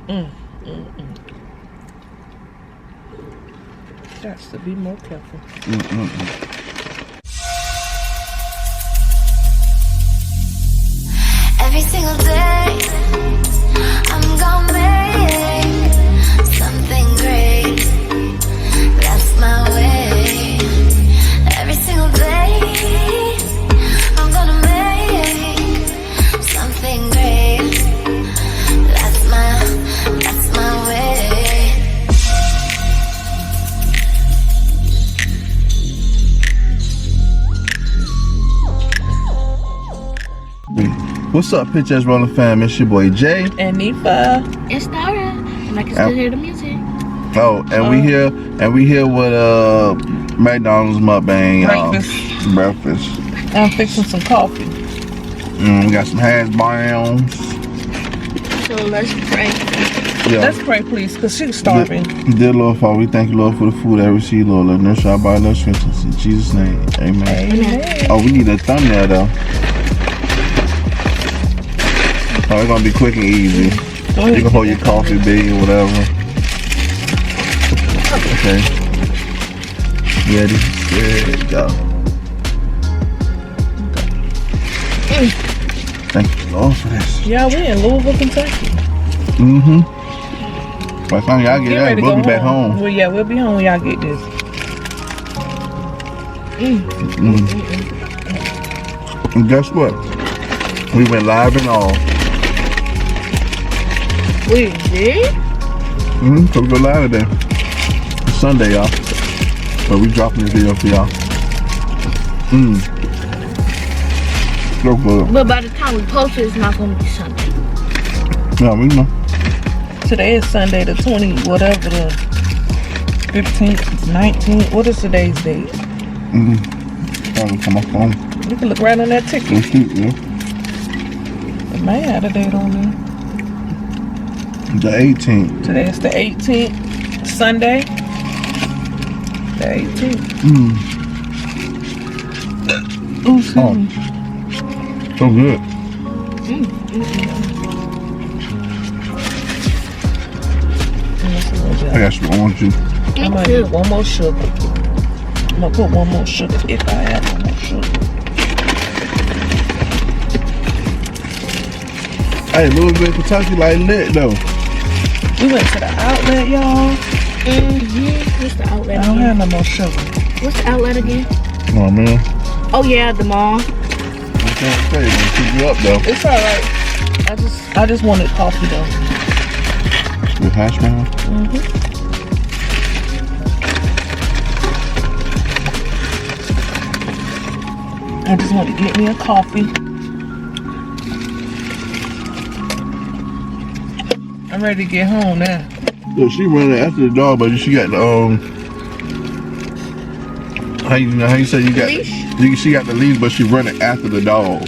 Got to be more careful. Every single day, I'm gonna make something great. That's my way. Every single day, I'm gonna make something great. That's my way. What's up, PictureUsRolling fam? It's your boy Jay. And Nifa. It's Tara. And I can still hear the music. Oh, and we here with McDonald's Mukbang, y'all. Breakfast. I'm fixing some coffee. We got some hash browns. So let's pray. Yeah. Let's pray, please, because she's starving. Dear Lord, Father, we thank you, Lord, for the food that we receive, Lord. Let nurse our body, let strength us. In Jesus' name, amen. Amen. Oh, we need a thumbnail, though. Oh, it's gonna be quick and easy. You can hold your coffee big or whatever. Okay. Ready, good, go. Thank you, Lord, for this. Yeah, we in Louisville, Kentucky. By the time y'all get out, we'll be back home. Well, yeah, we'll be home when y'all get this. And guess what? We went live and all. We did? So we go live today. It's Sunday, y'all. But we dropping this video for y'all. So good. But by the time we post it, it's not going to be Sunday. Yeah, we know. Today is Sunday the 20th, whatever the 15th, 19th. What is today's date? Probably come up home. You can look right on that ticket. Yeah. It may have a date on there. The 18th. Today is the 18th, Sunday. The 18th. Oh, so good. I got some orange juice. I might need one more sugar. I'm gonna put one more sugar if I have one more sugar. Hey, Louisville, Kentucky, like lit though. We went to the outlet, y'all. What's the outlet I don't again? have no more sugar. What's the outlet again? Oh man. Oh yeah, the mall. I can't say it, gonna keep you up though. It's alright. I just wanted coffee though. With hash brown? I just want to get me a coffee. I'm ready to get home now. Yeah, she running after the dog, but she got the how you say you got Leash? she got the leash, but she running after the dog.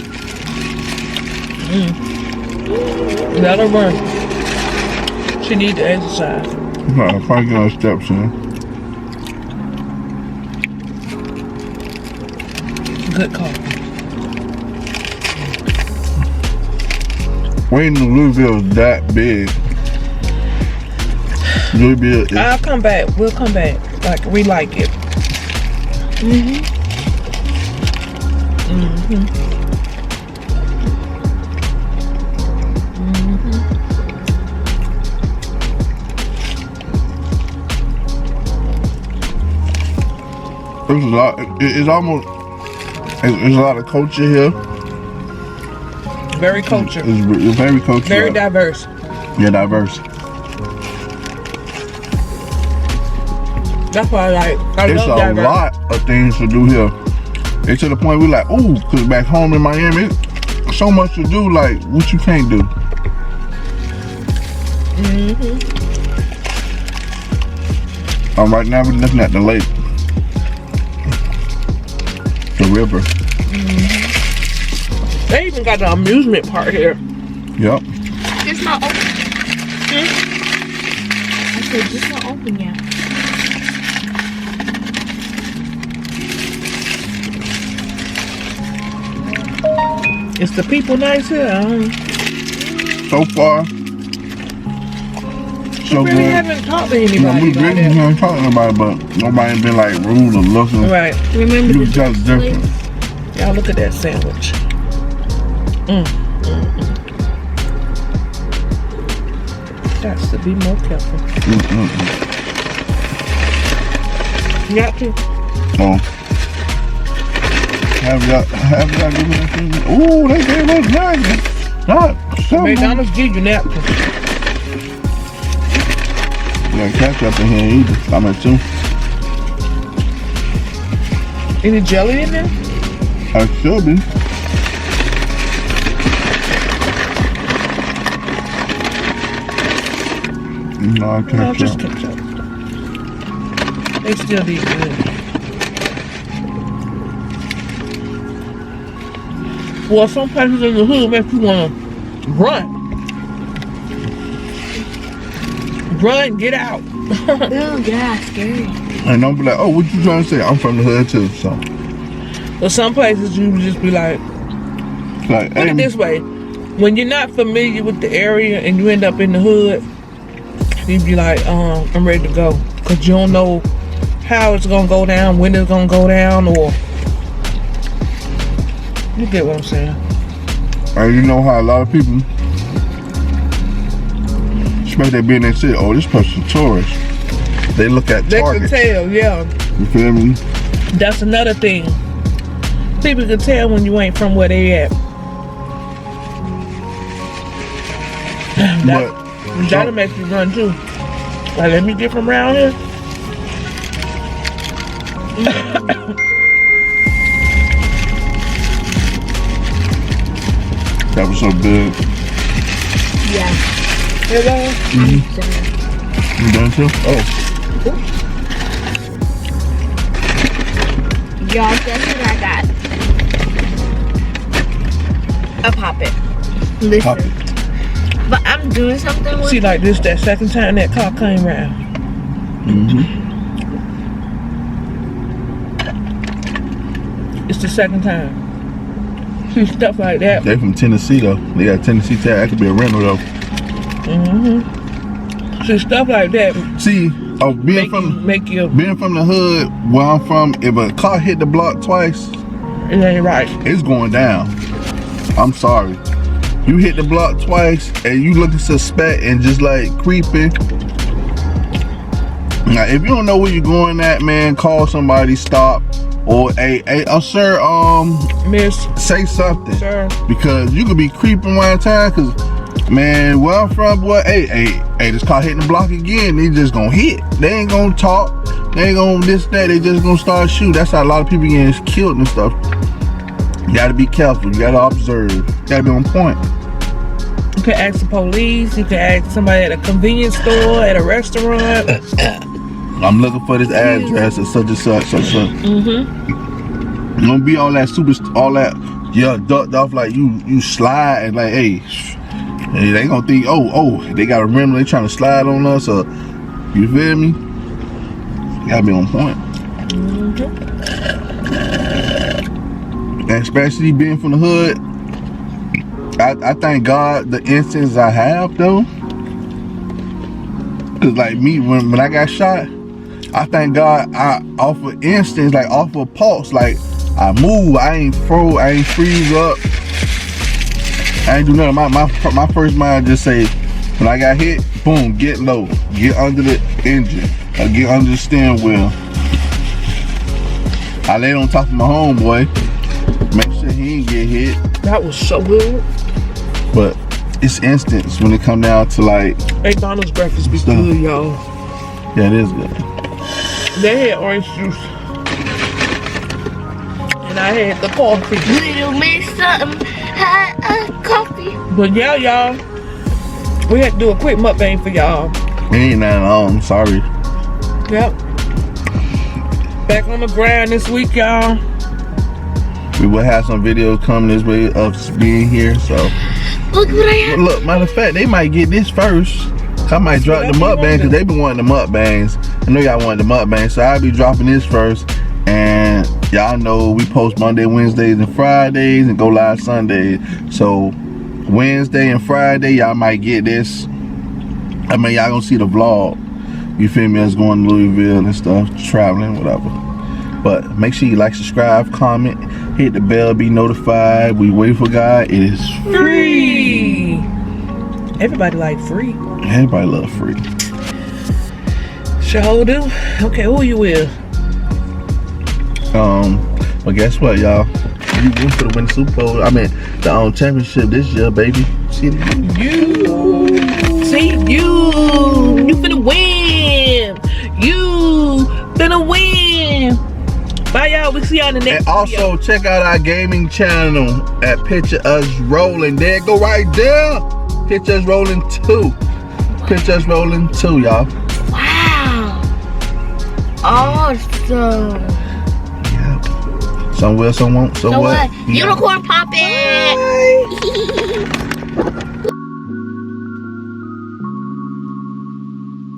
Let her run. She need to exercise. I'll probably get her steps in. Good coffee. Wayne in Louisville is that big. Louisville is. I'll come back. We'll come back. Like we like it. There's a lot. It's almost. There's a lot of culture here. Very cultured. It's very cultural. Very diverse. Yeah, diverse. That's why I love It's a diverse. lot of things to do here. It's to the point we like, ooh, cause back home in Miami, it's so much to do. Like, what you can't do. Right now we're looking at the lake, the river. They even got the amusement park here. Yep. It's not open. I said, it's not open yet. Is the people nice here? So far, so really good. haven't talked to You know, anybody we about really that. haven't talked about it, but nobody been like rude or looking. Right. Remember You the just different. Y'all look at that sandwich. Got to be more careful. You got to? Oh. Have y'all given us anything? Ooh, they gave us nuggets. Not something. McDonald's give you napkins. We got ketchup in here either. I'm at 2. Any jelly in there? I should be. No, No, just ketchup. ketchup. They still be good. Well, some places in the hood make you want to run. Run, get out. Oh God, scary. And don't be like, oh, what you trying to say? I'm from the hood too, so. But some places you would just be like, Like, put it this way. When you're not familiar with the area and you end up in the hood, you'd be like, I'm ready to go. Because you don't know how it's going to go down, when it's going to go down, or... You get what I'm saying? and you know how a lot of people, especially they be in that city, oh, this person's a tourist. They look at They Target. can tell, yeah. You feel me? That's another thing. People can tell when you ain't from where they at. That'll make you run too. Like, let me get from around here. That was so good. Yeah. Hello? You done too? Oh, Y'all, guess what I got? A Pop-It. Listen. pop it. But I'm doing something with See, like this, that second time that car came around. It's the second time. See, stuff like that. They from Tennessee though. They got Tennessee tag. That could be a rental though. See, stuff like that See, being make you, from the hood where I'm from, if a car hit the block twice, it ain't right. it's going down. I'm sorry. You hit the block twice and you looking suspect and just like creeping. Now, if you don't know where you're going at, man, call somebody, stop, or hey, sir, Miss, say something. sir. Because you could be creeping one time, cause man, where I'm from, boy, hey, this car hitting the block again, they just gonna hit. They ain't gonna talk, they ain't gonna this, that, they just gonna start shoot. That's how a lot of people getting killed and stuff. You gotta be careful, you gotta observe, you gotta be on point. You can ask the police, you can ask somebody at a convenience store, at a restaurant. I'm looking for this address at such and such. Don't be all that ducked off like you slide and like, hey, they gonna think, oh, they got a rim, they trying to slide on us, or you feel me? You gotta be on point. And especially being from the hood, I thank God the instance I have though. Cause like me, when I got shot, I thank God I off of instance, like off of pulse, like I move, I ain't freeze up, I ain't do nothing. My first mind just say, when I got hit, boom, get low, get under the engine, or get under the steering wheel. I laid on top of my homeboy, make sure he ain't get hit. That was so good. But it's instance when it come down to like McDonald's breakfast be Stuff. good, y'all. yeah, it is good. They had orange juice. And I had the coffee. Little Miss something had a coffee. But yeah, y'all, we had to do a quick mukbang for y'all. Ain't nothing wrong, sorry. Yep. Back on the grind this week, y'all. We will have some videos coming this way of us being here, so. Look what I have. Look, matter of fact, they might get this first. I might drop the mukbang because they been wanting the mukbangs. I know y'all want the mukbang, so I'll be dropping this first. And y'all know we post Monday, Wednesdays, and Fridays, and go live Sundays. So Wednesday and Friday, y'all might get this. I mean, y'all gonna see the vlog. You feel me? Us going to Louisville and stuff, traveling, whatever. But make sure you like, subscribe, comment, hit the bell, be notified. We wait for God. It is Free. Everybody like free. Everybody love free. Sure do. Okay, who you with? But guess what, y'all? You win for the win Super Bowl. I mean, the championship this year, baby. See you finna win. You finna win. Bye, y'all. We see y'all in the next And also, check out our gaming channel at Picture Us Rolling. There it go right there. Picture Us Rolling 2. Picture Us Rolling 2, y'all. Wow. Awesome. Yeah. Some will, some won't. So what? Unicorn poppin'.